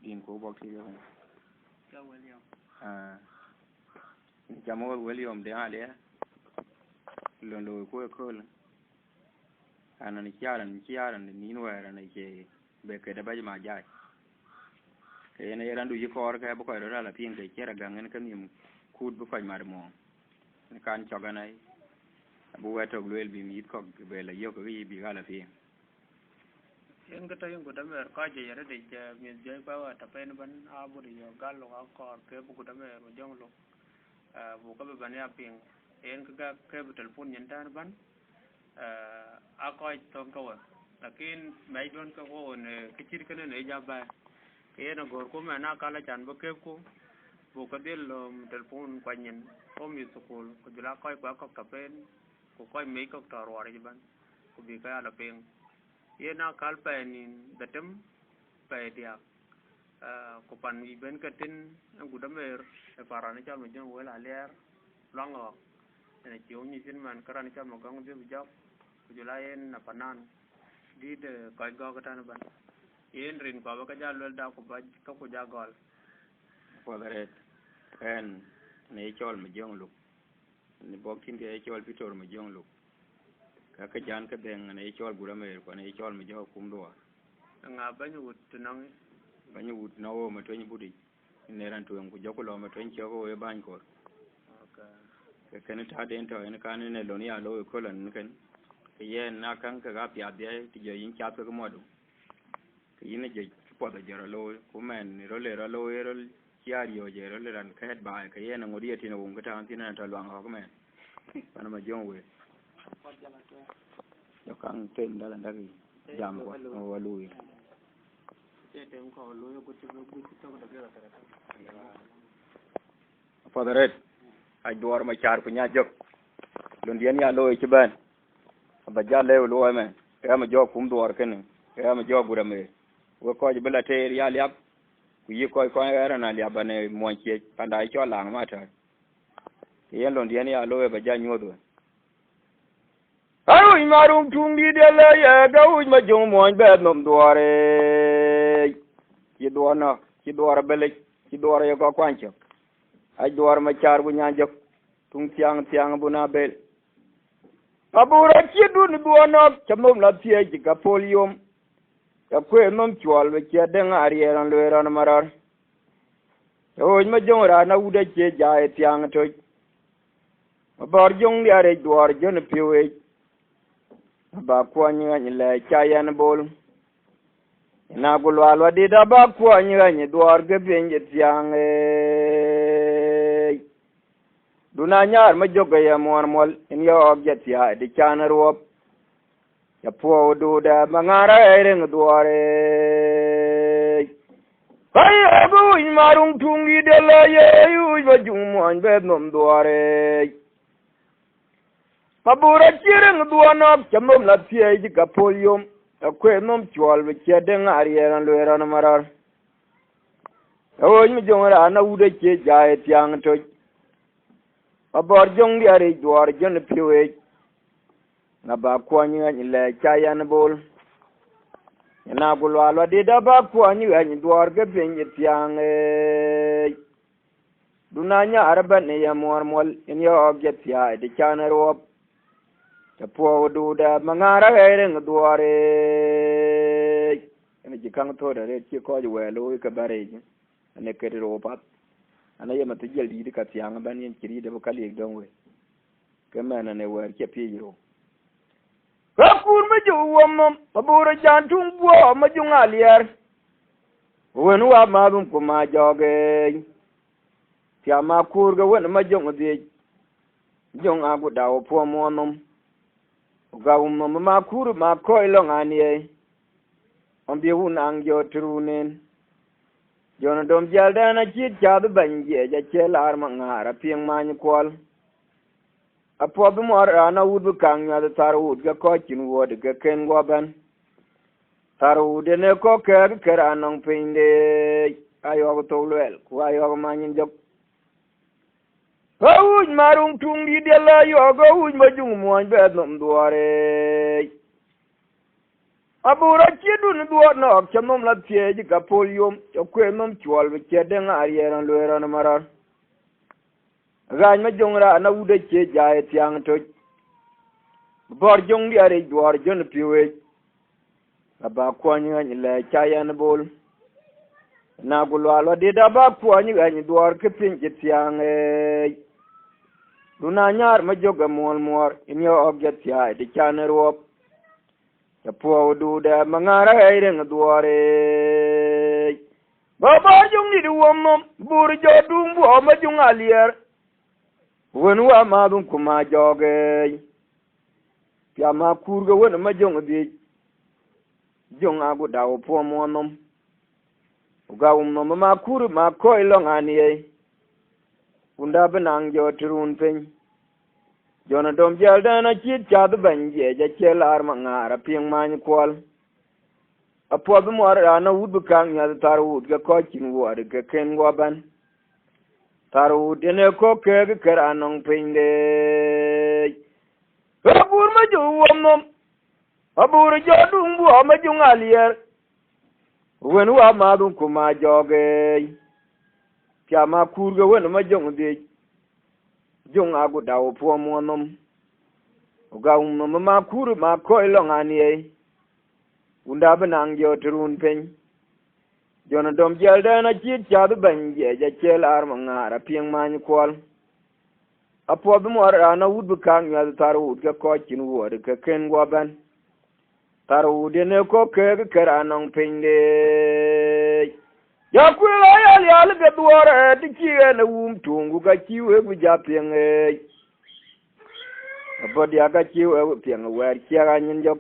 in ko bok ti cho William jamo William de ale lo ko ko ana ni kiaran ni nwera na ke be ke da ba ma jai ke ne randu yi ko ka bu ko ra la pin ke kera gangen kan yim kud bu ko mar mo ni kan choganai bu weto glwel bi mi ko be la yo ko bi ga la pin en ka tayo guda mer ka je yare de je mi je ba wa ta pen ban a bu de yo gal lo ko ke bu guda mer mo jong lo bu ka be ban ya pin en ka ke bu telefon nyen tan ban a ko to ko lakin mai don ka ko ne kichir kana ne ja ba ke na gor ko ma na kala chan ba ke ko bu ka del telefon kwa nyen ko mi sukul ko jula ko ko ka pen ko mai ko to ro ri ban ko bi ka la pin ye na kal pa ni datem pa dia ko pan wi ben ka tin guda mer e parane chal mo jong wala ler longo ene chiu ni sin man karani chal mo gong de job jula en na panan di de ko go ka tan ban yen rin ko ka ja lel da ko ba ko ja gol Podaret en ne chol mo jong Luk ni bokin ke chol pitor mo jong Luk ka jan ka den ne chol gura mer ko ne chol mo jo kum do nga banyu wut nang no mo twen budi ne ran tu ko joko lo mo twen ko e ban ko ke ken ta den to en kan ne lo ni a lo ko lan ken ke ye na kan ka ga pya de ti je yin cha ko mo do ke yin je po da jero lo ko men ni ro le ro lo e ro chiari yo je ro le ran ka het ba ke ye na ngodi ti no un ka ta tin na ta lo ang ko men pana ma jong we yo kan tem da da jam ko o lui tem ko lui ko ti ko to da ga Podaret ai duar ma char ko nya jok lon dien ya lo ci ban ba jalle lo men e ma jo kum duar ken e ma jo gura me wo ko ji bela te ya liap ku yi ko era na liap ne mo ci panda cho lang ma ta yen lon dien ya lo ba ja nyodo aru marum tungi de la ya ga u ma jong mo be nom duare ci duana ci duara bele ci duara yo ko kwancho ai duar ma char bu nya jok tung tiang bu na bel abura ci dun duana chamom la tie ji ka polium ya kwe nom chwal be che de ngari ran le ran marar o ma jong ra na u de che ja e tiang to bar jong ya re duar jon piwe ba kwanya ni le chayan bol na gulwalwa di da ba kwanya ni duar ge benje tiang duna nyar ma joga ya mol in yo objet ya di chanar wop ya po du da mangara eren duare ay abu marung tungi de la ye yu ba jung mon be nom duare Mabura chiring duana chamom la tie ji ka polium akwe nom chwal be che de ngari ran lo ran marar o mi jongara na ude che jae tiang to abor jong di are duar jon piwe na ba kwanya ni le chayan bol na gulwalo de da ba kwanya ni duar ge ben tiang dunanya arban ne ya mol in yo get ya de chanero ta po du da mangara eren duare ene ji kan to da re ci ko ji welo ka bare ji ane ke ro pat ana yema to jel di ka tiang ban yen kiri da bakali ek don we ke mena ne wer ke piro ka kur ma ju wom abura jantung bo ma ju ngalier wen wa ma bum ko ma joge tia ma kur ga wen ma jong de jong agu da o po mo nom ga ma kur ma ko ilong anie on bi un ang jo trunen jon dom jalda na chit cha du banje ja chelar ma ngara pieng man kwal apo bi mor ana ud kang ya tar ud ga ko chin wod ga ken go ban tar ud ne ko ke anong pinde ayo to lel ku ayo ma nyin jok Gauj marung tungi de la yo gauj ma jung mo be nom duare abura chidu ni duwa na chamnom la tie ji ka polium okwe nom chwal be chede ngariera loera na marar gany ma jongra na ude che jae tiang to bor jong di are duar jon piwe aba kwanya ni le chayan bol na gulwalo de da ba kwanya ni duar ke pinje tiang duna nyar ma joga mol mor inyo ogya tia de chanero ya po du da mangara aire duare baba jong ni duwom bur jo dumbu o ma jong alier wonu wa ma dun kuma joge ya ma kurga wonu ma jong bi jong agu dawo po monom uga no ma kur ma ko ilong anie unda benang jo turun pen jona dom jel dana chit chad banje ja chelar mangara ping man kwal apo be mor ana wud kang ya tar wud ga ko chin wor ga ken go ban tar wud ne ko ke ga anong pinde abur ma ju wom abur jo dung bu ma ju ngalier wen wa ma dun kuma joge kya ma kurga wen ma jong de jong agu dawo po monom uga ma kur ma ko ilong anie unda benang jo turun pen jona dom jel dana chit chad banje ja chelar mangara ping man kwal apo be mor ana wud kang ya tar wud ga ko chin wor ka ken go ban tar wud ne ko ke ga anong pinde ya kwela ya ga duore ti na tungu ga chiwe gu ja ping apo dia ga chiwe ping wer chia nyin jok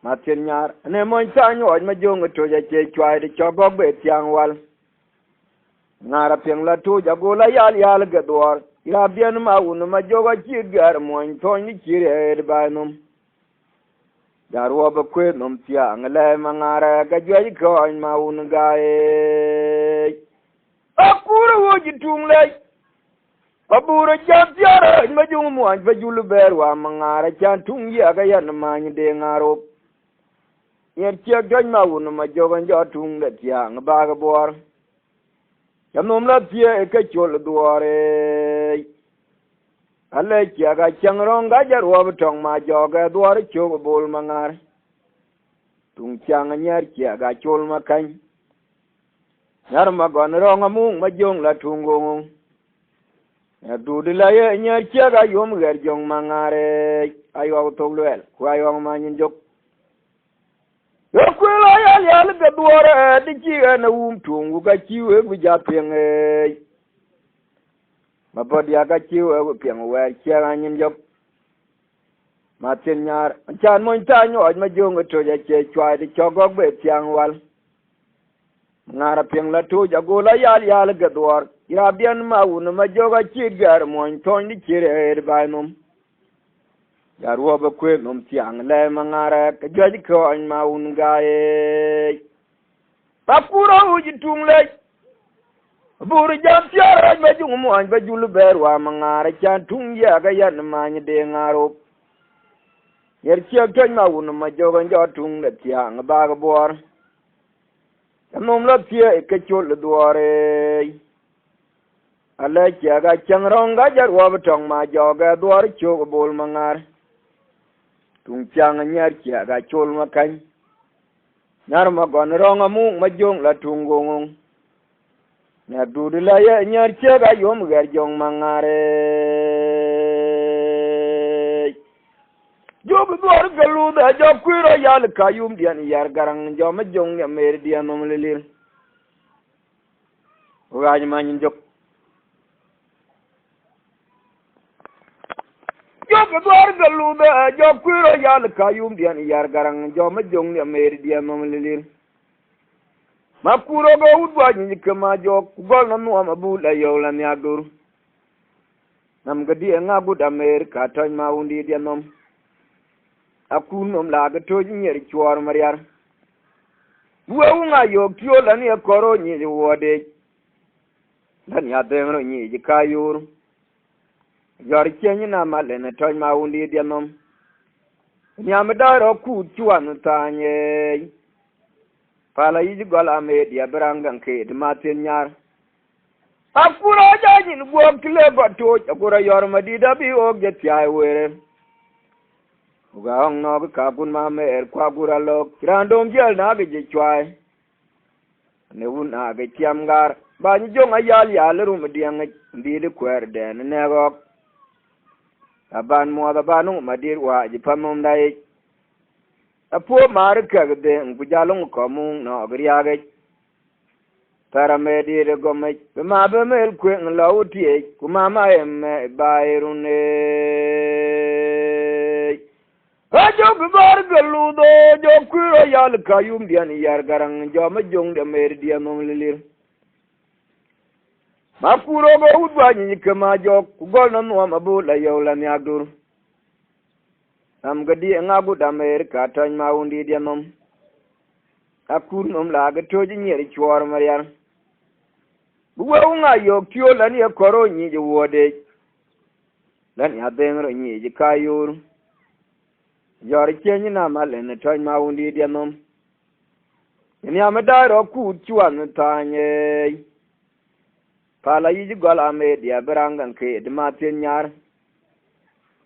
matin nyar ne mon sanyo ma jong to ja che chwai de chogo be tiang wal ngara ping la tu ja go la ya ga duor ya bien ma un ma jogo chi gar mon to ni chire ba num darwa ba kwe nom tia ngale mangara ga jwe ko ma un ga akuru wo ji tungle abura ja tiara ma jung mo an ba julu berwa mangara chan tung ya ga yan ma ni de ngaro yer chia gan ma un ma jogo jo tungle tia ngba ga bor janom la tia e ka chol duare alle chia ga changrong ga jarwa ba tong ma joga duare chogo bol mangar tung chang nyar chia ga chol ma kan nyar ma gon rong amung ma jong la tungo ya du de la ye nyar chia ga yom ger jong mangare ayo to lwel kwa yo ma nyin jok yo kwela ya ga duare de chi na tungu ga chiwe gu ja peng ma bod ya ga chiwe gu peng wer chia nyin jok ma tin nyar chan mon ta nyo ma jong to ja che chwa de chogo be tiang wal ngara peng la to ja go la ya ga duar ya bien ma un ma joga chi gar mon ton ni chire ba num ya ro ba kwe num tiang le ma ngara ka ja ko an ma un ga pa puro u ji tung le buru ja tiara ma jung mo an ba julu berwa ma ngara chan tung ya ga yan ma ni de ngaro yer chi ga ma un ma joga jo tung le tiang ba ga bor nom la tie ke chol duare ala chia ga changrong ga jar wa tong ma joga duar cho bol mangar tung chang nyar chia ga chol ma kan nyar ma gon rong amu ma jong la tungong na du de la ya nyar chia ga yom gar jong mangare job duar galu da job kuiro yal kayum dian yar garang jo ma jong ya mer dian nom lelir wa ma nyin jok job duar galu da job kuiro yal kayum dian yar garang jo ma jong ya mer dian nom lelir ma kuro go udwa nyi kama jok gol na no ma bu la yo la nya dur nam gadi nga bu da mer ka tan ma undi dian nom akun nom la ga to nyer chuor mariar wo nga yo kyo la ni koro ni wode dan ya de ro ni ji kayur yor chen na ma le na to ma undi de nom nyam da ro ku chuan ta nye pala yi gola me dia brangan ke de matin nyar akura jajin go kle bato akura yor madida bi o get ya were uga ong no ka kun ma me kwa gura lo random jel na ge chwai ne un a ge tiam gar ba ni jong ayal ya le rum diang ndi de kwer de ne go aban mo da banu madir wa ji pamum dai apo mar ka de ngu jalong ko mu no griya ge tara me di de go me ma be mel ku lo ti ku ma ma em ba irune ajo bar galu do jo ku ro yal kayum dian yar garang jo ma jong de mer dia mom lilir ma ku ro go udwa ni kama jo ku gol no ma bu la yo la ni adur am gadi nga bu da mer ka tan ma undi dia mom akur nom la ga to ji nyeri chwar mariar buwa nga yo kyo la ni koro ni ji wode lan ya bengro ni ji kayur yor chenyi na male ne tan ma undi dia mom ni am da ro ku chuan ta nye pala yi ji gola me dia brangan ke de ma tin nyar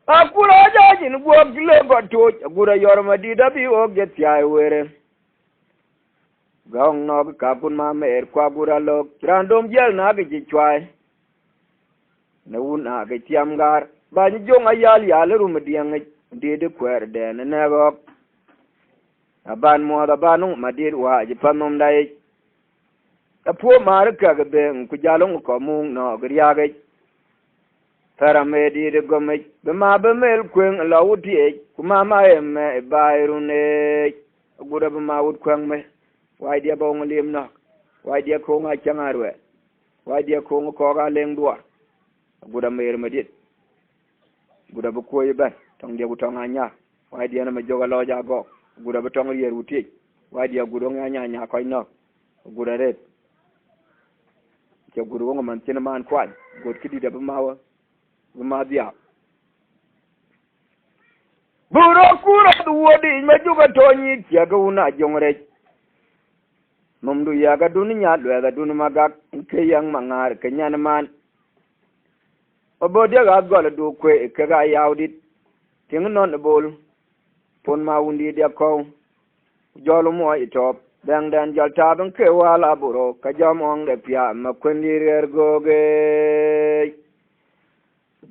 akura jajin go kle bato gura yor madida bi o get ya were gong no ka pun ma me kwa gura lo random jel na ge chwai ne un a ge tiam gar ba ni jong ayal ya le rum diang de de kwer de ne go aban mo da banu madir wa ji panom dai apo mar ka ge be ku jalong ko mu no griya ge tara me di de go me be ma be mel kwen la wuti ku ma ma em ba irune gura be ma wut kwen me wai dia bo ngolim na wai dia ko nga changarwe wai dia ko ko ga leng duwa gura me me dit gura bu ko yiban tong dia bu tong anya wai dia na me joga lo ja go gura bu tong yer wuti wai dia guro nga nya ko no gura ret ke guro ngo man tin man kwan god kidi da bu mawa bu ma dia buro kura du wodi me juga toni ti ga una jongre mumdu ya ga dunya lo ga dun magak ke yang mangar ke nyan man obo dia ga gol du kwe ke ga yaudit ting non bol pon ma wundi dia ko jolu mo itop dang dan jal tabang ke wala buro ka jam ong de pia ma kwendi rer goge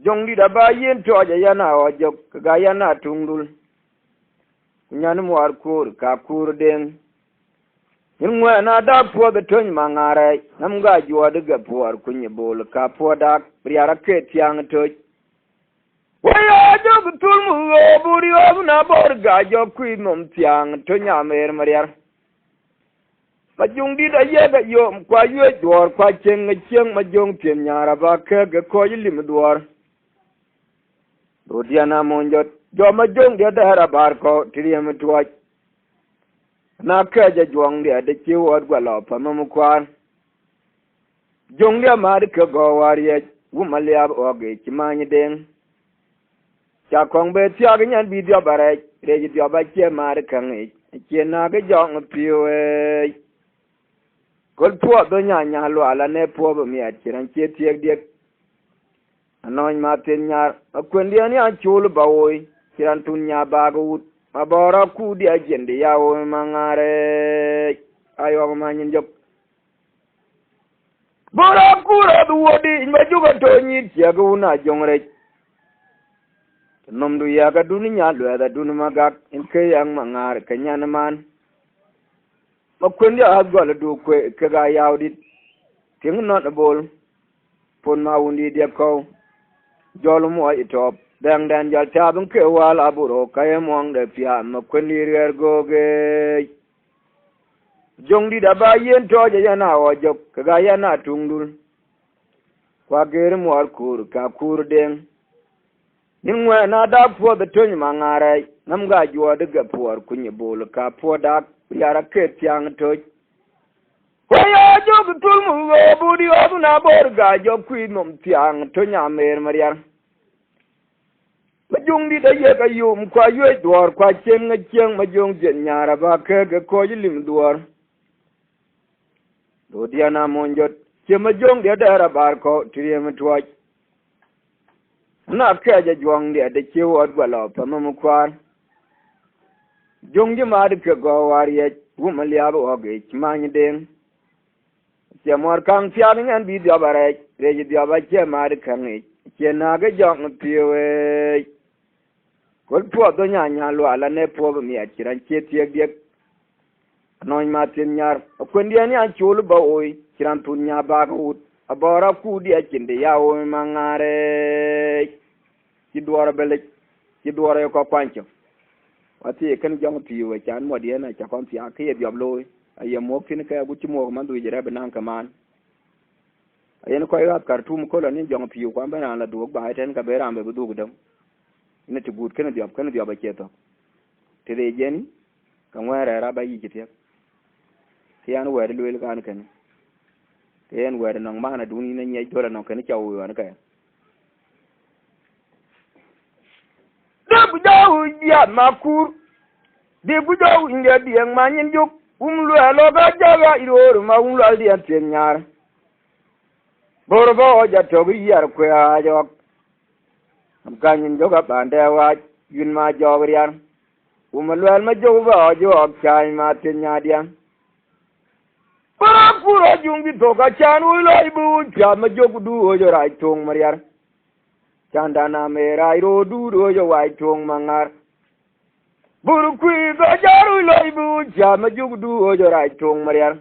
jongi da ba yen to ja yana o jok ga yana tungdul nyan mo ar kur ka kur den Yungwe na da po the tun mangare, nam ga you are the gapur kunye bol, kapo dak, priara ket yang to. Why are you to move buri of na borga, your queen mum tiang, Tonya mer mariar? But you did a year that you quite you are quite ching a ching my young pinyara back a coil limidwar. Rodiana monjot, Joma jung the other barco, Tiriam to watch. Na kaja juang dia de chiwot gwalo pamam kwan jong dia mar ke go wariye wumalia oge chimanye den cha kong be tia nyan bi dia bare re dia ba che mar kan che na ge jong piwe kol po do nya nya lo ala ne po bo mi atiran che tie de anoy ma ten nyar akwen dia ni a chul bawoy kiran tun nya ba go Mabora kudi agende yawo mangare ayo manyin jop bora kura duwodi majuga tonyi tiago na jongre nomdu yaga dunya lo da dun magak inke yang mangar kanyan man makwendi agwal du kwe kaga yawdit ting not bol pon ma wundi de ko jolumo itop dang dan jal tabung ke wal aburo kay mong de pia makwendi rer goge jongdi da ba yen toje yana wajok kaga yana tungdul kwa ger mo kur ka kur den ninwe na da po de tony mangare nam ga jwo de ga por kunye bol ka po da yara ke tiang to kwaya jog tulmu go budi obu na bor ga jok kuin mom tiang to nya mer mariar jung đi đây cái yum qua yuôi đuor qua chen ngay chiang mà jung chuyện nhà ra ba cái coi như lim đuor đồ dia na monjot chỉ mà jung dia đã ra bar ko tri mà tuai na cái ja jung dia để chiu ở bờ lò pa mà quan jung ji ma de cái go wari wu ma lia bo ge ma ni den chỉ mà kang pia ngan bi dia bare re ji dia ba che ma de kang ni che na cái jong piu Kol po do nya lo ala ne po mi a kiran che tiek diek non ma tin nyar ko ndi ani an chul ba oi kiran tun nya ba ko abora ku di a kinde ya o mangare ki duara bele ki duara ko pancho wati kan jong ti we chan mo di na cha kon ti a ke bi ablo ay mo kin ka bu ti mo man du jere ban kan man ayen ko rat kartum ko la ni jong ti ko ba na la du ba ten ka be ram be du gudam ina ti gut kana diab ba keto te de jeni kan wara ra ba yi kitiya tiyan wara luel kan kan tiyan wara nang mana duni na nyai dola nang kan chawu wan ka de bu jawu ya makur de bu jawu inga diang manyin juk lu alo ga jaga iro ma lu al dian ten nyar borbo ja to bi yar ko ya jok kanyin joga pande wa yun ma jogrian umalwal ma joga jog chai ma tinyadian para pura jungi to ka chan ulo ibu cha ma jogu du o jo rai tong mariar chanda na me rai ro du ro jo wai tong mangar buru kui ga jaru lo ibu cha ma jogu du o jo rai tong mariar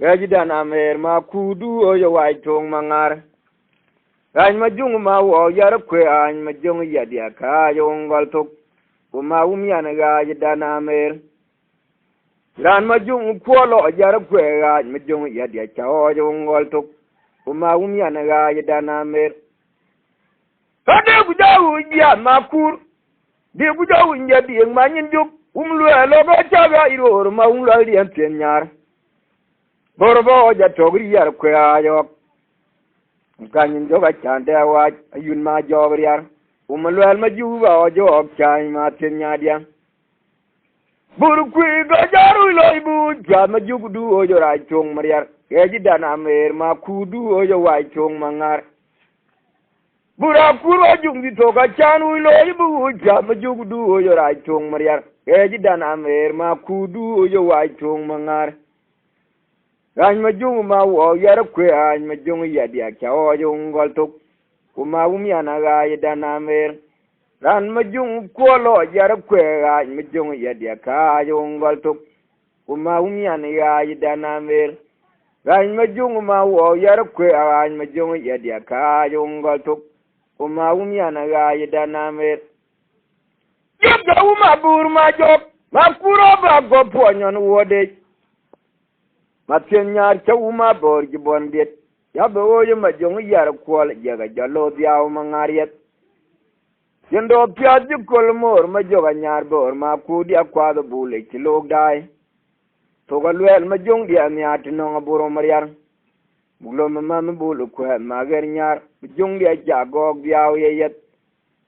gajidana mer ma ku du o jo wai tong mangar Anh mà dung mà wo yar kwe anh mà dung ya dia ka yung gal tok kuma umya na ga dana mer ran ma dung ko lo yar kwe anh mà dung ya dia cha o yung gal tok kuma umya na ga dana mer ade bu jawu ya makur de bu jawu nya di ma nyin juk lu lo ba cha ga iro ma lu li an ten nyar borbo ja togri yar kwe ayo kanyin joga chande wa yun ma jobriar umalwal ma juba o jog chai ma tinya dia burkui ga jaru loy bu ja ma jugudu o jora chong mariar eji dana mer ma kudu o jo wai chong mangar bura kuro jungi to ga chanu loy bu ja ma jugudu o jora chong mariar eji dana mer ma kudu o jo wai chong mangar anh mà dung mà wo yar kwe anh mà dung ya dia cha o dung gol tuk kuma umya na ga dana mer ran ma dung ko lo yar kwe anh mà dung ya dia ka dung gol tuk kuma umya na ga dana mer ran ma dung ma wo yar kwe anh mà dung ya dia ka dung gol tuk kuma umya na ga dana mer ya uma bur ma job ma kuro ba go ponyon wode Matien nyar chawuma bor jibon diet ya be oye ma jong yar kwal jaga jalo diaw mangariet yendo piaji kol mor ma joga nyar bor ma kudi akwado bule kilog dai to galwel ma jong dia miat no boro mariar bulo ma bulu kwa mager nyar jong dia jagog diaw yet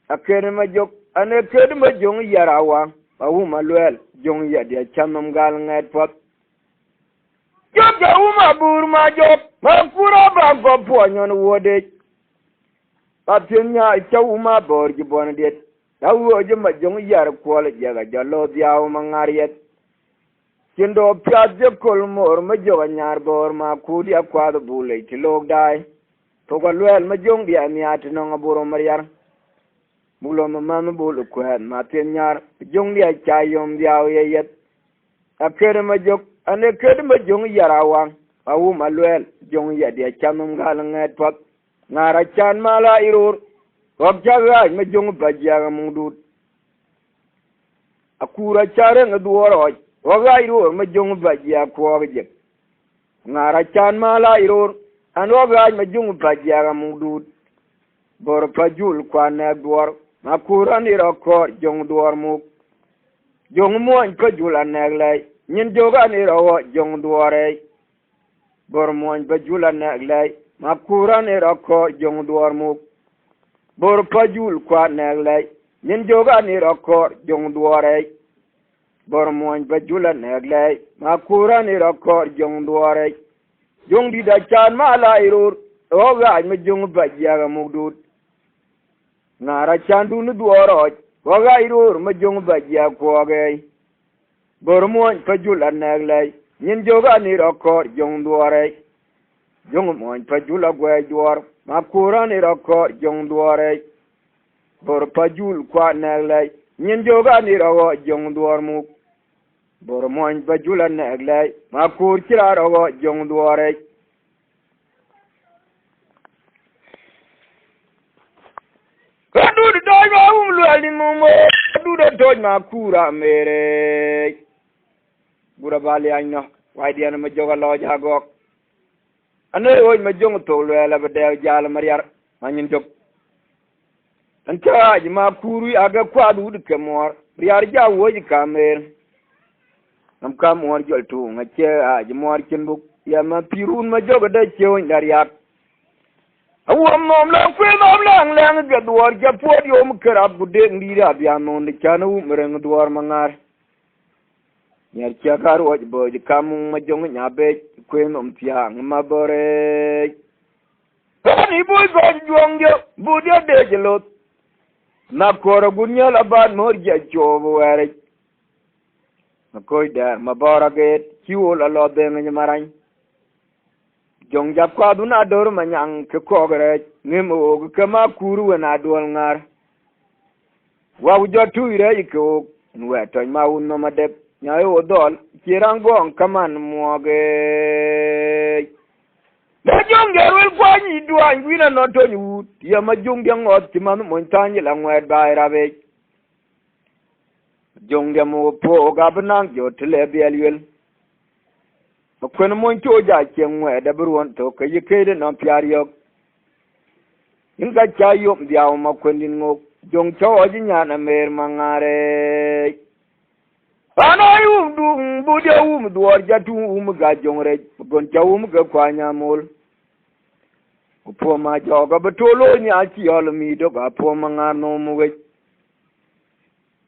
akere ma jog ane ked ma jong yarawa awu malwel jong ya dia chamam gal ngat pot Joga uma bur ma jok ma kura ba go ponyon wode patinya cha uma bor ji bon det dawo je ma jong yar kwal jaga jalo diaw mangariet kindo piaje kol mor ma joga nyar bor ma kudi akwado bule tilog dai to galwel ma jong dia miat no ngaburo mariar bulo ma bulu kwen ma tinyar jong dia chayom diaw yet akere ma jok ane ked ma jong yarawa awu malwel jong ya dia chamum gal ngat pat ngara chan mala irur wab jaga ma jong bajja mudut akura chare ngaduoro waga irur ma jong bajja ko je ngara chan mala irur an waga ma jong bajja mudut bor pajul kwana duor makura ni roko jong duor mu jong mo ko jula naglay Nyin joga ni rawa jong duare bor moñ ba jula na lay ma kura ni rako jong duar mu bor pajul kwa neglay nyin joga ni rokor jong duore bor moñ pajula neglay makura ni rokor jong duore jong di da chan mala irur oga me jong bajaga mugdud ngara chandu ni duoro oga irur me jong bajaga koge bor moñ pajula neglay nyin joga ni rokor jong duore jong moñ pajula gwe duor makura ni rokor jong duore bor pajul kwa neglay nyin joga ni rawo jong duor mu bor moñ pajula neglay makur kira rawo jong duore kadu de doj ma lu ali mo kadu de doj makura mere bura bali anno wai diana ma joga lo jagok ane oi ma jong to le la bade jala mariar manin jog anta ji ma kuru aga kwadu de kemor riar ja woji kamer nam kam wor jol tu ngache a ji mor kinbuk ya ma pirun ma joga de chewon dar yak awam nom la kwe nom lang lang ga duwar ja podio mu karab gude ndira biya non de chanu mereng duwar mangar nyar cha karu waj bo ji kam ma jong nya be kwe nom tiang ma bore ni boy go jongge budia de jelot na koro gunya la ban mor ja jobo ware ma koy dar ma bora ge kiwo la lo de ngani marang jong jap kwa duna dor ma nyang ke kogre ngemo ke ma kuru na dol ngar wa jo tu ire ko nwe to ma un no ma de nyayo dol kirangong kaman moge da jong gerwel kwa ni duan wina no to ni ya ma jong yang ot ti man mon tanye la ngwe ba rabe jong ya mo po ga banang jo tele bielwel ko no mon to ja chenwe da burwon to ke yike no pyar yok inga cha yo biaw ma kwendin ngo jong cho ji nya na mer mangare ana yum budia duor jatu ga jongre gon chawum ga kwanya mol po ma joga betolo nya chi yol mi do ga po ma ngano mu we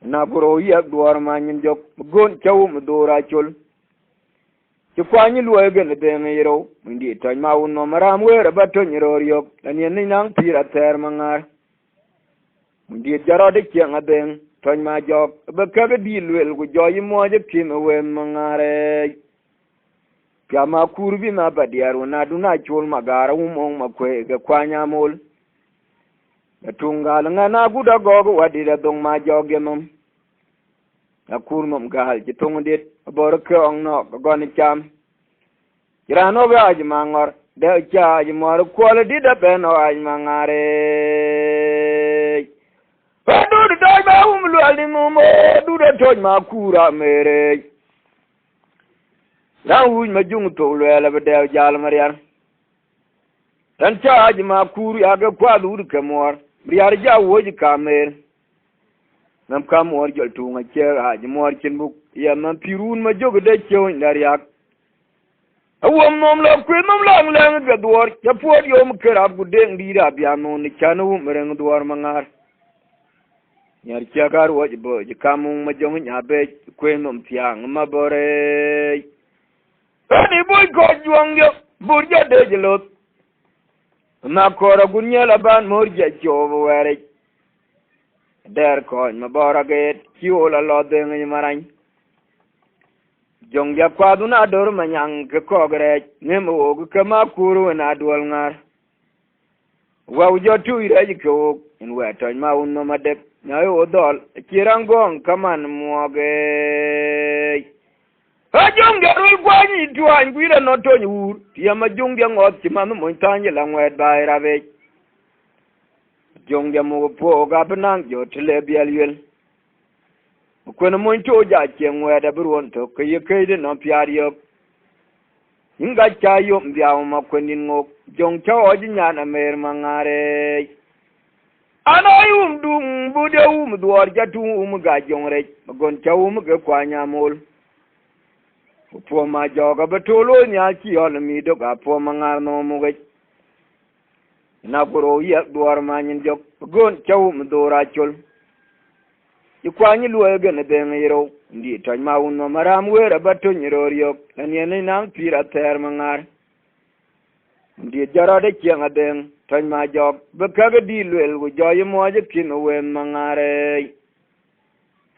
na goro ya duor ma nyin jok gon chawum dora chol ci kwanyi luwe gane de ngiro ndi to ma unno maram wera bato nyiro yok ani ni nang pira ter mangar ndi jaro de kyanga den to ma jok be kaga di lwel gu joyi moje kime wen mangare kama kurbi na badiaru na duna chol magara umong makwe ga kwanya mol tungal ngana guda gogo wadira dong ma joge mum akur mum gal ci tongdit bor ke ongno goni cham irano ga aj mangor de cha aj mor kwal di da ben aj mangare padu da ba lu ali mo du da toj ma kura mere na hu ma jung to le la de jal mariar tan cha aj ma kuru ya ga kwalu ke mor riar ja woji kamer nam kam mor jol tu nga che aj mor kin buk ya man pirun ma jog de chewon dar yak awam nom la kwe nom lang lang ga duor ya pod yo mu karab gu de ndira biya non ni chanu mereng duor mangar nyar chagar woj bo ji kamun ma jong nya be kwe nom tiang ma bore ani boy ko juang yo burja de jelot na kora gunya la ban mor ja jobo ware der ko ma bora ge kiwo la lo de ngi marang jong ja kwadu na dor manyang ke kogre nemo gu kama kuru na dol ngar wa ujo tu ire ko in wa to ma unno ma de nyayo dol kirangong kaman moge ha jong ja rul kwani tuan gwira no to nyur ya ma jong ja ngot ti man mo tanje la ngwet ba rabe jong ja mo po ga banang jo tele bielwel ko no mon to ja chenwe da burwon to ke ye de no pyar yo inga cha yo mbiaw ma kwendin ngo jong cha oji nya na mer mangare ana yum dum bude duor jatu ga jongre gon cha ga kwanya mol po ma joga betolo nya chi yol mi do ga po mangar no mu ge na goro ya duor ma nyin jok gon chaw mdora chol ikwani luwe gane dengiro ndi toj ma unno maram wera bato nyiro yok lanyene nang pira ter mangar ndi jarade kianga deng toj ma jok bekaga di lwel go joye moje kino wen mangare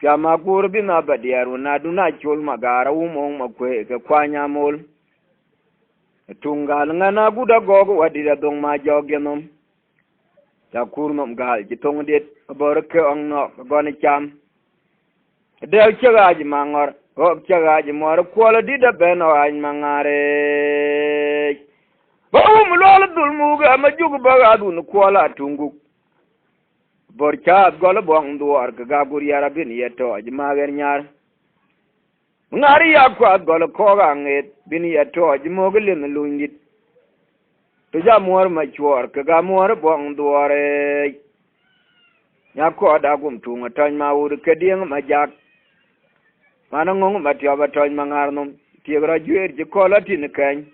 kama kurbi na badiaru na duna chol magara umong makwe ke kwanya mol tungal ngana guda gogo wadira dong ma jok genom ta kurnom gal jitong dit bor ke ongno gone cham del chagaji mangor hok chagaji mor kola dida beno an mangare bawum lol dul muga ma jugu bagadu no kola tungu bor cha gol bong duor ga guri arabin yeto ajma ger nyar ngari yakwa gol ko ga nget bin yeto ajmoglen lungit to ja mor ma chwor ga mor bong duore nyako da gum tunga tan ma ur keding ma jak mana ngong ma tiya ba tan mangarnum tigra juer je kola tin kan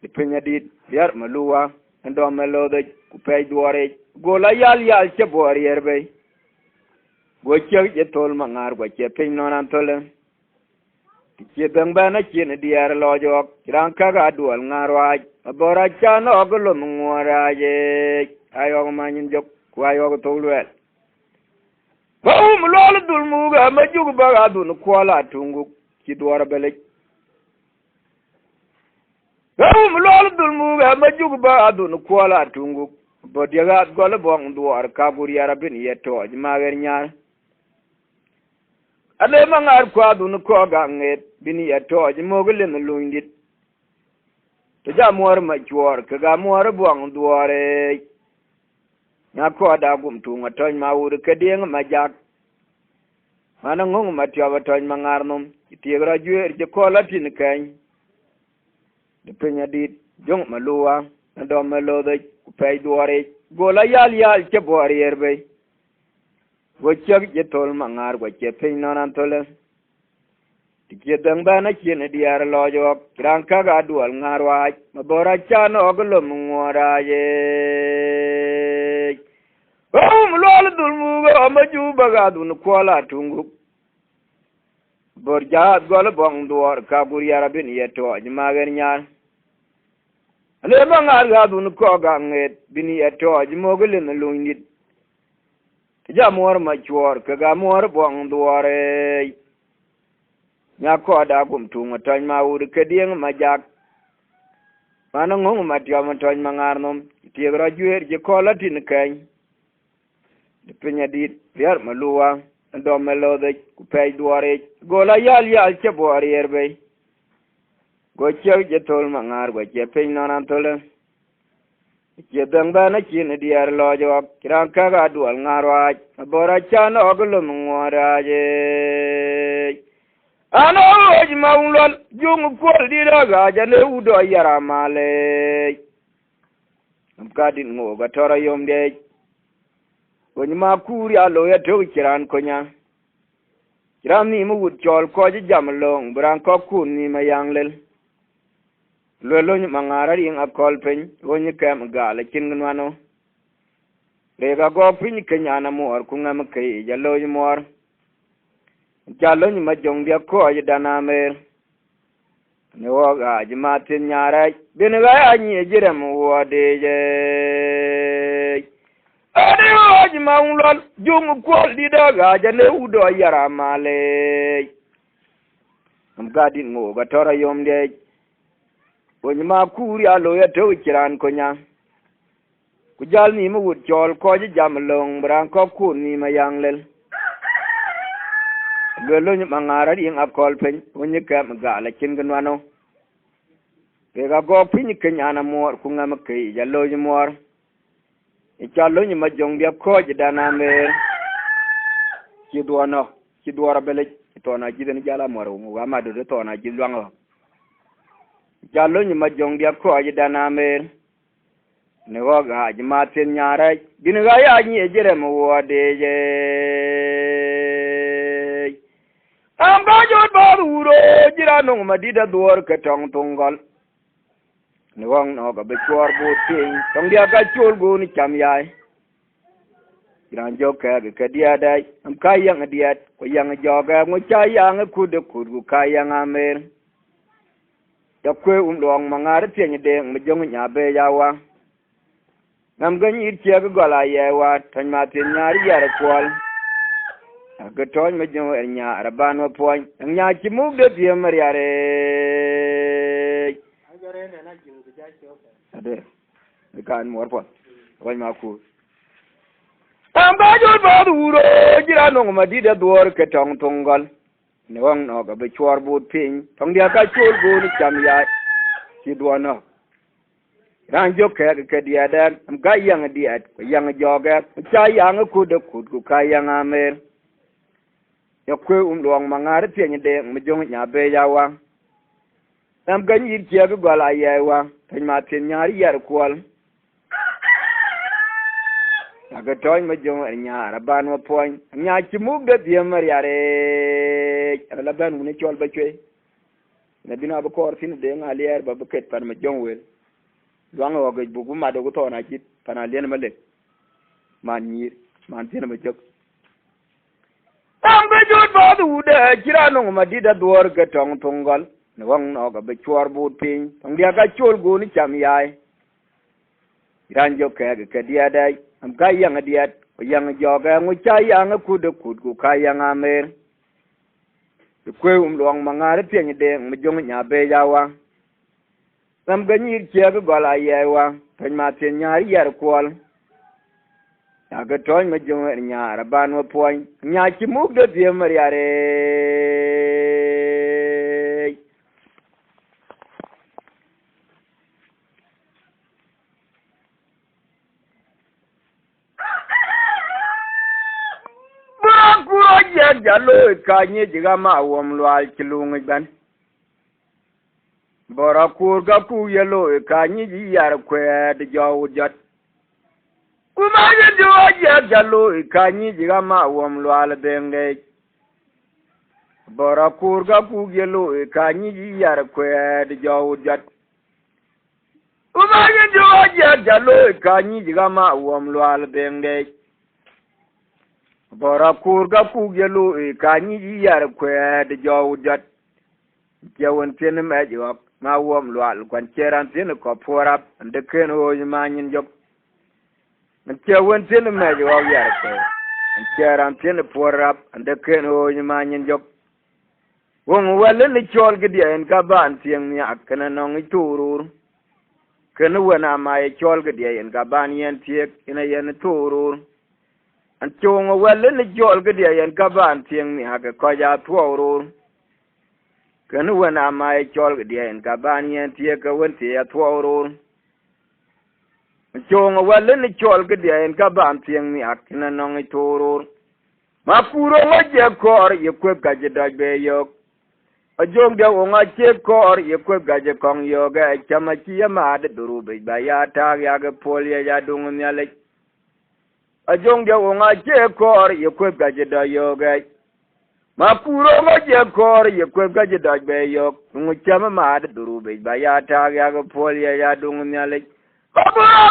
dipenya dit yar maluwa ndo melode ku pay duore gola yal che bor yerbe go che je tol mangar go che pin nonan tole che bangba na che ne diar lojo ran kaga dual ngarwa bora chano golo ngora je ayo manin jok kwayo to lwel bawum lol dul muga ma jugu baga dun kola tungu ki duwar bele bawum lol dul muga ma jugu baga dun kola tungu bodiga gol bong duwar ka guri arabin yeto ma wer nyar ale mangar kwa dun ko ga nget bin yeto moglen lungit to ja mor ma chwor ka ga mor bong duware na ko da gum tunga ton ma ur ke ding ma jak mana ngong ma tiya ton ma ngarnum tigra juer je ko latin kan de penya dit jong maluwa ndo melode ku pay duore gola yal che bor yerbe go cheg je tol ma ngar go che pin nonan tole tike dang bana kine diar lojo ran kaga dual ngarwa ma bora chano oglo ngora ye lol dul muga ma juba ga dun kola tungu borja gol bong duor ka guri arabin yeto ma ger nyar ale mangar ga dun ko ga nget bin yeto moglen lungit ja mor ma chwor ka ga mor bong duore nya ko da gum tunga tan ma ur ke ding ma jak mana ngong ma tiya ma tan mangarnom tigra juer je kola tin kan penya dit yar maluwa ndo melode ku pay duare gola yal che bor yerbe go che je tol mangar go che pin nonan tole che dang bana kin diar lojo kiran kaga dual ngarwa bora chano oglo ngora je ano oj maulol jung kol dira ga jane udo yara male am kadin ngo ga tora yomde wani ma kuri alo ya to kiran konya kiran ni mu wut chol ko ji jamlong bran ko kun ni ma yanglel lolo ni mangara ring akol pen woni kam gala kin ngwano le ga go pin kenya na mor ku ngam kai jalo ni mor jalo ni ma jong dia ko ji dana mer ne wo ga ji ma tin nyara bin ga anyi jire mu wode je ade waji maulol jung kol di daga jane udo yara male am gadin ngo ga tora yomde woni ma kuri alo ya to kiran konya ku jal ni mu wut jol ko ji jamlong bran ko ku ni ma yanglel gelo ni mangara di ngakol pen woni kam gala kin ganwano ga go pin kenya na mor ku ngam kai jalo ni mor chalo ni ma jong dia ko ji dana me ki duara bele to na ji den jala moro wa ma do to na ji lwango chalo ni ma jong dia ko ji dana me ne wa ga ji ma tin nyara bin ga ya ni jere mo wa de je am ba jo ba uro jira no ma di da duor ka tong tongal ne wang no ga be chor bo tin tong dia ga chol go ni cham yai ran jo ka ka dia dai am kai yang dia ko yang jo ga ngo cha yang ku de ku kai yang amer ya kwe long mangar tie ni de mi jong nya be ya wa nam ga ni tie ga la ye wa tan ma tin nya ri ya kwal ga ton mi jong nya raban wa poin nya chi mu de tie mar ya re ade kan mor po wa ma ku am ba jo ba du ro jira no ma di de dor ke tong tongal ne wang no ga be chwar bu pin tong dia ka chul bu ni cham ya chi do no ran jo ke dia da am ga yang dia ko yang jo ga cha yang ku de ku ka yang amer ya kwe long mangar tie ni de mi jong nya be ya wa am ga ni tie ga la ya wa tan ma tin nyari yar kwal aga toy ma jong nya raban wa poin nya chi mu de dia mar ya re la ban ne chol ba chwe ne bina ba kor tin de nga lier ba buket par ma jong wel wang wa ga bu ma do to na kit pana len ma le man ni man tin ma jok am ba jot ba du de kira no ma di da dor ga tong tongal ne wang no ga be chwar bu pin tong dia ga chol go ni cham yai ran jo ka dia dai am ga yang dia ko yang jo ga ngo cha yang ku de ku ka yang amer kwe long mangar tie ni de mi jong nya be ya wa nam ga ni che ga la ye wa tan ma tin nya yar kwal ya ga ton mi jong nya ra ban wa poin nya chi mu de tie mar ya re jalo ka ni jiga ma wom lwal kilung ban bora kur ga ku yelo ka ni ji yar kwe de jaw jat kuma je jo jalo ka ni jiga ma wom lwal benge bora kur ga ku yelo ka ni ji yar kwe de jaw jat kuma je jo jalo ka ni jiga ma wom lwal benge bora kur ga ku yelo ka ni yar kwe de jaw jat jawon tin me jo ma wom lwal kwan cheran tin ko porap de ken o ma nyin jok jawon tin me jo yar kwe cheran tin porap de ken o ma nyin jok won wala ni chol gidi en ka ban tin ni akana no ngi turur ken wona ma e chol gidi en ka ban yen tiek ina yen turur an chongo wala ni jol ga dia yan gaban tieng ni aga ko ja tuoro kanu wana mai jol ga dia yan gaban yan tie ka won tie ya tuoro an chongo wala ni jol ga dia yan gaban tieng ni akina nong tuoro ma puro ma je kor ye ko ga je da be yo a jong dia o nga che kor ye ko ga je kong yo ga chama chi ya ma de duru be ba ya ta ya ga polya ya dung nya le ajong dia wonga je kor ye kweb gaje da yoga ma puro ma je kor ye kweb gaje da be yok ngu chama ma de duru be ba ya ta ya ga polya ya dung nyale ba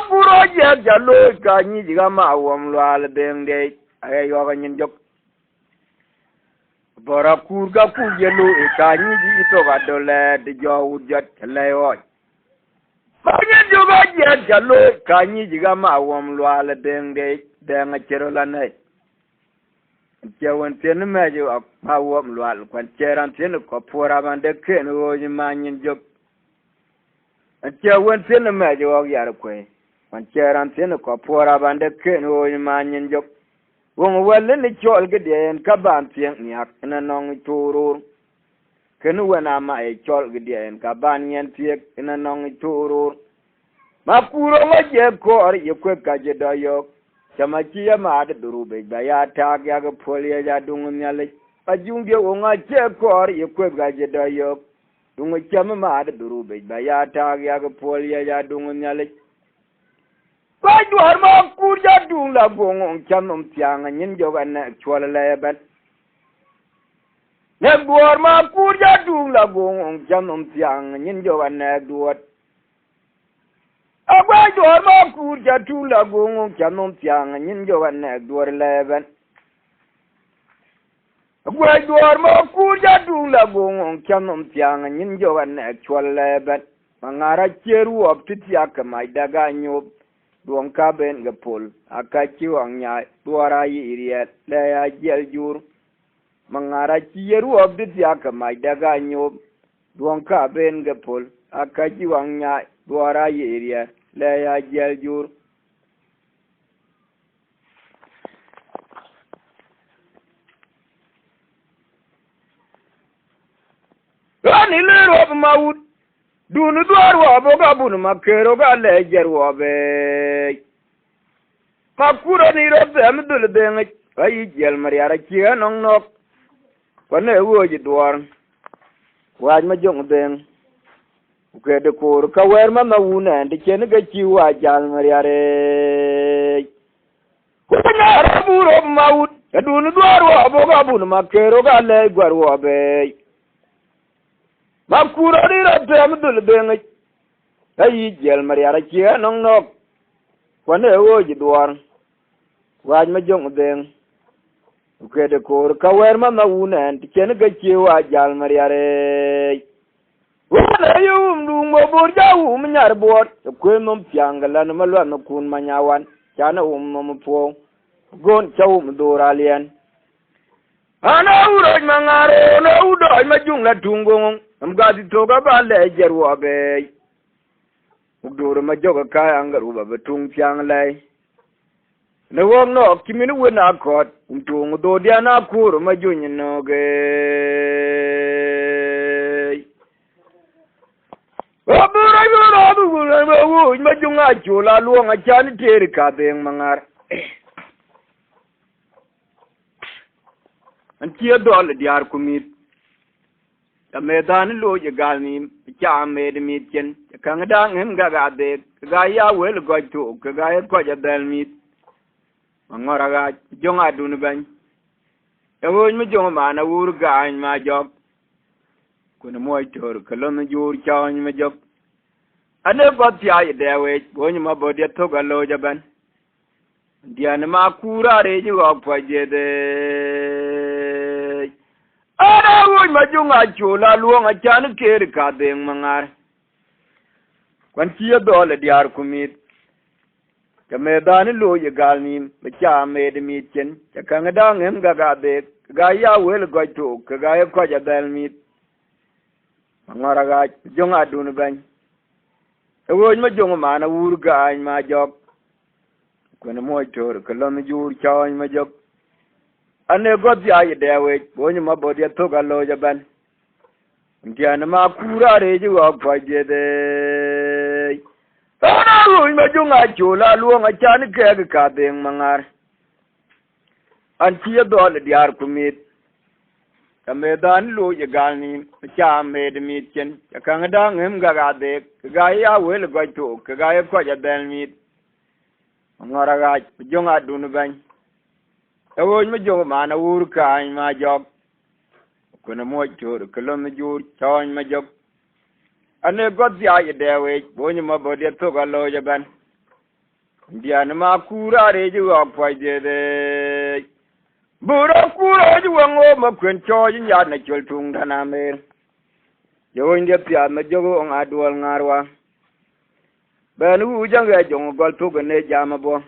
puro je jalo ka ni diga ma wom lwal benge ay yoga nyin jok bora kur ga ku ye lo ka ni di to ga dole de jo jot le o ba ni jo ga je jalo ka ni diga ma wom lwal benge denga chero la nei jawon ten mejo ma wom lwal kwan cheran ten ko pora bande ken o ni manyin jok jawon ten mejo og yar kwe kwan cheran ten ko pora bande ken o ni manyin jok won wala ni chol gede en ka ban tien ni ak na nong turur ken wona ma e chol gede en ka ban yen tiek na nong turur ma puro ma je ko ar ye kwe ka je da yok chama chi ya ma de duru be ba ya ta ya ga polya ya dung nyale a jung de o nga che kor ye kweb ga je da yo dung chama ma de duru be ba ya ta ya ga polya ya dung nyale ba du har ma kur ya dung la gong chamum tyang nyin jo ga na chwala la ba ne bor ma kur ya dung la gong chamum tyang nyin jo ga na duot agwa dor ma ku ja tu la gongo chanom tiang nyin jo gan ne dor leben agwa dor ma ku ja tu la gongo chanom tiang nyin jo gan ne chwal leben mangara cheru op titia ka daga nyob duong ka ben ga pol akachi wang nya duara yiriet le ya jel jur mangara cheru op titia ka daga nyob duong ka ben ga pol akachi wang nya duara yiriet le ya jel jur ani le rob maud dunu duar wa boga bunu makero ga lejer wa be makura ni rob am dul de ay jel mariara ci nong nok ko ne woji duar waaj ma jong den ke de kor ka wer ma wuna de ken ga ci wa jal mariare ko na rabu rob maud dunu duar wa boga bunu makero ga lejer wa be makura ni rob am dul de ay jel mariara ci nong nok ko ne woji duar waaj ma jong den ke de kor ka wer ma wuna de ken ga ci wa jal mariare wala yum du mo bor jawu mi nyar bor ko mom piangala no malwa no kun manyawan kana mom po gon chawum doralien ana uro mangare no udo ma jungla tungo am gadi to ga ba le jerwo be udoro ma joga ka angaru ba tung pianglai ne wong no kimini wena kot tungo do dia na kuro ma junyi no ge ma junga chula luonga chani teri ka beng mangar antia dol diar kumit ta medan lo je galni cha med mitchen kang dang hem ga de ga ya wel go tu ga ya ko ja dal mit mangora ga jonga dun ban e wo mi jonga mana wur ga ma jok kuna moy tor kalon jur cha ma jok ane got ya dewe woni ma bodi to galo jaban diana ma kura re ju wa paje de ana woni ma junga chula luonga chan ker ka deng mangar kwan ti dole diar kumit ka medan lo ye galni ma cha me de mitchen ka kang dang em ga de ga ya wel go to ka ga ya ko ja dal mit mangara ga junga dun ban ewo ma jong ma na wur ga ma jok ko na moy tor ko lo mi jur chaw ma jok ane god ya dewe woni ma bodi to ga lo jaban ndiana ma kura re ji wa pa je de ana wo ma jong a jola lo nga chan ke ka beng mangar an ti do le diar kumit medan lo ye galni cha me de mitchen ka ngada ngem ga de ga ya wel go to ga ya ko ja del mit ngora ga jonga dun ban e wo mi jonga mana wur ka ma jok ko na mo to ko lo mi jur chawn ma jok ane god ya ye de we bo ni ma bo de to ga lo ja ban ndiana ma kura re ju wa pa je de bura kura ju wango ma kwen cho yin ya na chul tung dana mer yo india pya ma jogo on adwal ngarwa ben u janga jong gol to ne jama bo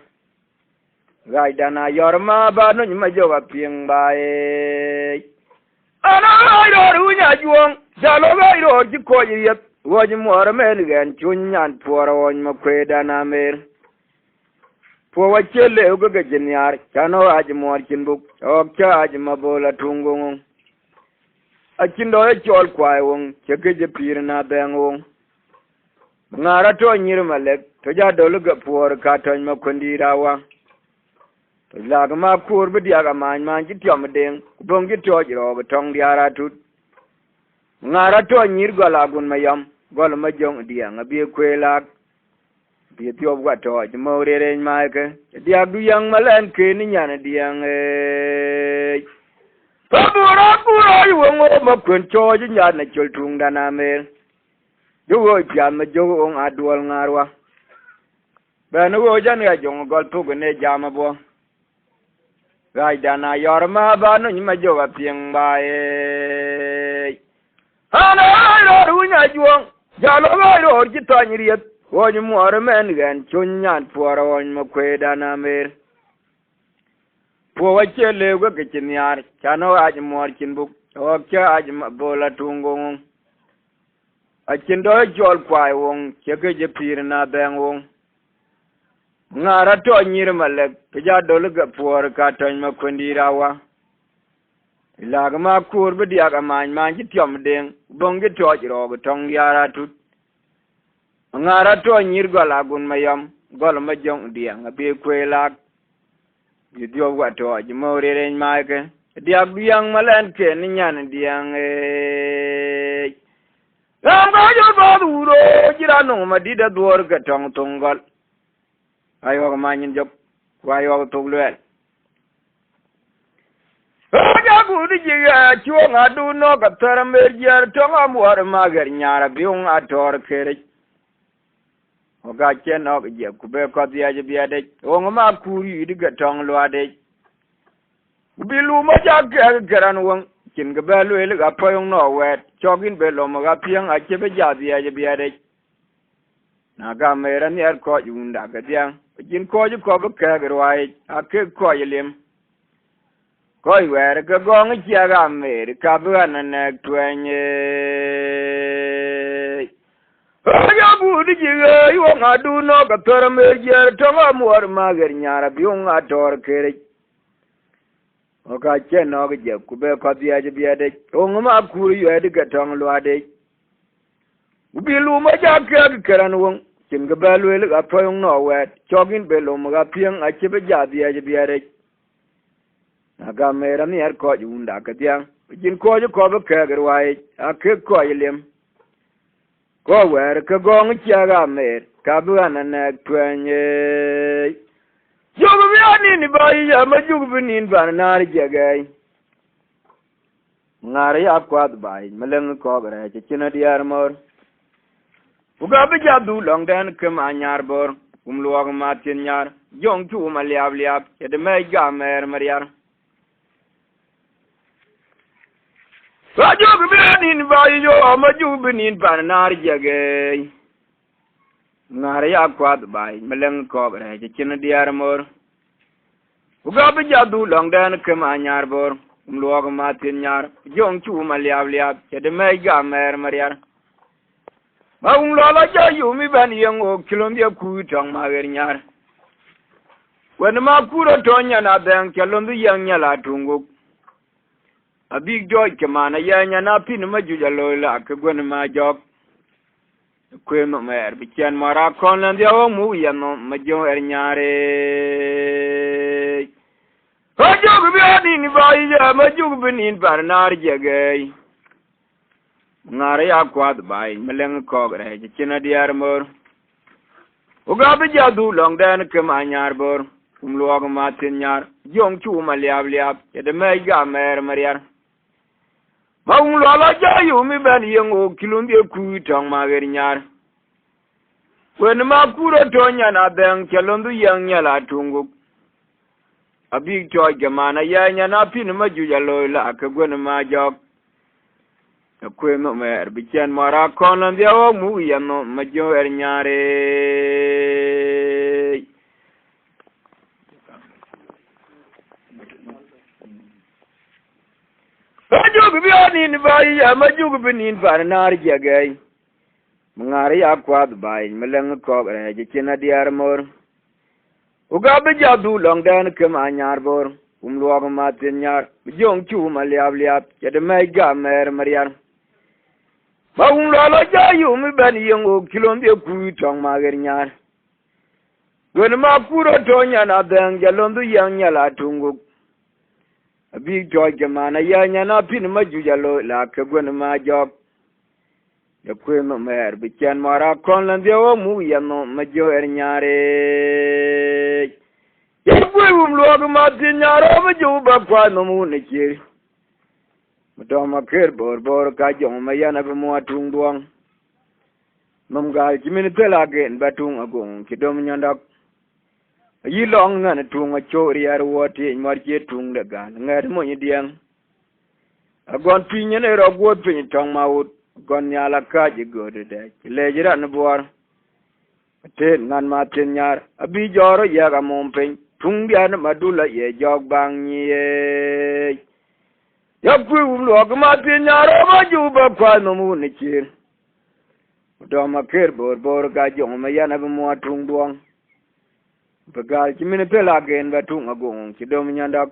gai dana yorma ba no ma joga pieng ba e ana ro ru nya juong jalo ga ro ji ko yi wo ji mo ra men gen chun nyan poro on ma kwe dana mer po wachele uga ga jinyar chano aji mor kinbuk ok cha aji mabola tungung achindo e chol kwai wong cheke je pir na beng wong ngara to nyir malek to ja dolu ga por ka to ma kondira wa to la ga ma kur bi dia ga man ji tiom deng bong ji to ji ro tong diara tut ngara to nyir go la gun mayam gol ma jong dia ngabi kwela bi ti ob ga to ji mo re re ma ke dia du yang malen ke ni nyana diang e pabura kura yu ngo ma kun cho ji nyana chul tung dana me yo wo ja ma jo on adwal ngarwa ben wo jan ga jong gol tu ne jama bo gai dana yor ma ba no ni ma jo ga pieng ba e ana ro ru nya juong ja lo ga ro ji ta ni riet wo ni mo ar men gan chun nyan por won ma kwe dana mer po wa che le ga ke chin yar cha no a ji mo kin bu o cha a ji ma bo la tungung a chin do jol kwai wong che ke je pir na beng wong ngara to nyir malek ja dol ga por ka ton ma kundira wa lag ma kur bi dia ga man ji tiom ding bong gi to ro ga tong yara tut ngara to nyir go la gun mayam gol ma jong dia nga be kwe lag di dio wa to ji mo re ren ma ke dia biang malen ke ni nyan diang e lam ga jo ba du ro jira no ma di da dor ga tong tong gol ayo ma nyin jop wa yo to lwel ja gu di ji ya chuo nga du no ka tar mer jer to nga muar ma gar nyara biung ator kere o ga chen no je ku be ko dia je bia de o ma ku yi di ga tong lwa de bi lu ma ja ga garan won kin ga ba lwel ga po yung no wet chogin be lo ma ga piang a che be ja dia je bia de na ga mera ni er ko yunda ga dia jin ko ju ko ka ga wai a ke ko yelim ko wer ga gong chi ga mer ka ba na na twenye ya bu di ji ga yo nga du no ka tor me je to ma mor ma gar nyara bi un a tor kere o ka che no ga je ku be ko dia je bia de o ma ku yu e ga tong lo ade bi lu ma ja ka karan won kin ga ba lu ga po yung no wet chogin be lo ma ga piang a che be ja dia je bia de na ga me ra ni er ko yunda ka dia jin ko ju ko be ka ga wai a ke ko yelim ko wer ka gong cha ga mer ka bu na na twenye yo bi ani ni ba ya ma ju bi nin ba na ri je ga ngare ya kwa ba meleng ko ga che china diar mor uga bi ja du long den kem anyar bor luog ma tin nyar jong tu ma liab liab ke de me ga mer mariar Majok benin ba yo majok benin ban nar jage nar ya kwad bai meleng ko bre je chin diar mor uga bi jadu long dan ke ma nyar bor luog ma tin nyar jong chu ma liab liab ke de me ga mer mariar ma lo la ja yu mi ban yeng o kilom dia ku tong ma ger nyar wen ma ku ro to nya na ben ke lom bi yang nya la tungu a big joy ke mana ya nya na pin ma ju jalo la ke gon ma jok kwe no mer bi chen mara kon lan dia o mu ya no ma jo er nyare ho jo bi ani ni ba ya ma ju bi nin bar nar jege ngare ya kwad bai meleng ko gre je china diar mor o ga bi ja du long den ke ma nyar bor luog ma tin nyar jong chu ma liab liab ke de me ga mer mariar ma lo la ja yu mi ben yeng o kilon de ku tong ma ger nyar wen ma ku ro to nya na ben kelon du yang nya la tungu abi to ge mana ya nya na pin ma ju ja lo la ka gon ma jok kwe no mer bi chen mara kon lan dia o mu ya no ma jo er nyare Majok bi ani ni ba ya majok bi nin ba nar jage ngare ya kwad bai meleng ko re je china diar mor uga bi jadu long dan ke ma nyar bor luog ma tin nyar jong chu ma liab liab ke de me ga mer mariar ma lo la ja yu mi ben yeng o kilon de ku tong ma ger nyar wen ma ku ro to nya na ben jalon du yang nya la tungu abi joy ke mana ya nya na pin ma ju jalo la ke gon ma jok ya kwe no mer bi chen mara kon lan de o mu ya no ma jo er nyare ya kwe lo ma tin nyaro ma ju ba kwa no mu ne ke to ma ker bor ka jong ma ya na mo tung duang nom ga ji min te la gen ba tung agong ki dom nyandak yi long ngana tunga chori ar woti marche tung de gan ngar mo ni diang agon pinye ne ro go pin tong maut gon nyala ka ji gode de le jira ne bor te nan ma tin nyar abi joro ya ga mom pin tung dia na madula ye jog bang ni ye ya ku lo ga ma tin nyar ma ju ba kwa no mu ni chir do ma ker bor ga jong ma ya na mo tung duong bagal ci mine pela gen ba tunga gong ci dom nyandak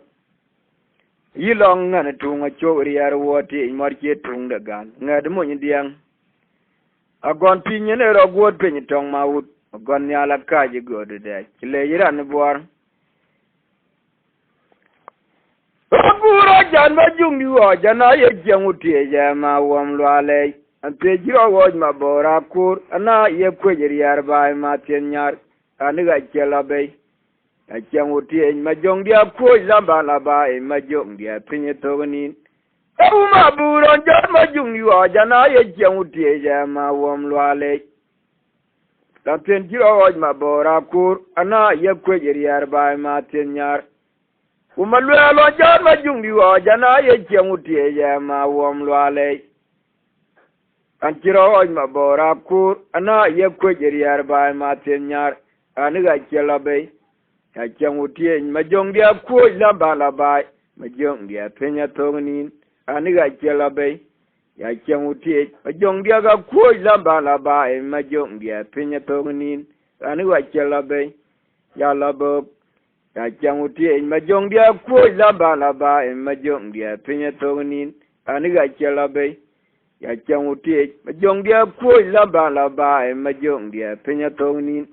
yi long ngana tunga chori yar woti marche tung de gan ngad mo ni diang agon pinye ne ro god pin tong maut agon nyala kaji gode de ci le yiran bor Bura jan ba jung yu jana ye jangu tie ja ma wom lwale ante jiro woj ma bora kur ana ye kwejir yar ba ma tien nyar aniga chela bay a changu tie ma jong dia ko lamba la ba ma jong dia pinye toganin ma bura jan ma jung yu jana ye jangu tie ja ma wom lwale ante jiro woj ma bora kur ana ye kwejir yar ba ma tien nyar Umalwelo jan ma jungi wa jana ye changuti ye ma wom lwale Anchiro oj ma bora kur ana ye kwejeri yar ba ma tenyar aniga chelabe ya changuti ma jongi ku lamba la ba ma jongi penya tongnin aniga chelabe ya changuti ma jongi ga ku lamba la ba ma jongi penya tongnin aniga chelabe ya labo ya changuti ma jong dia ku lamba la ba ma jong dia pinya tongnin aniga chelabe ya changuti ma jong dia ku lamba la ba ma jong dia pinya tongnin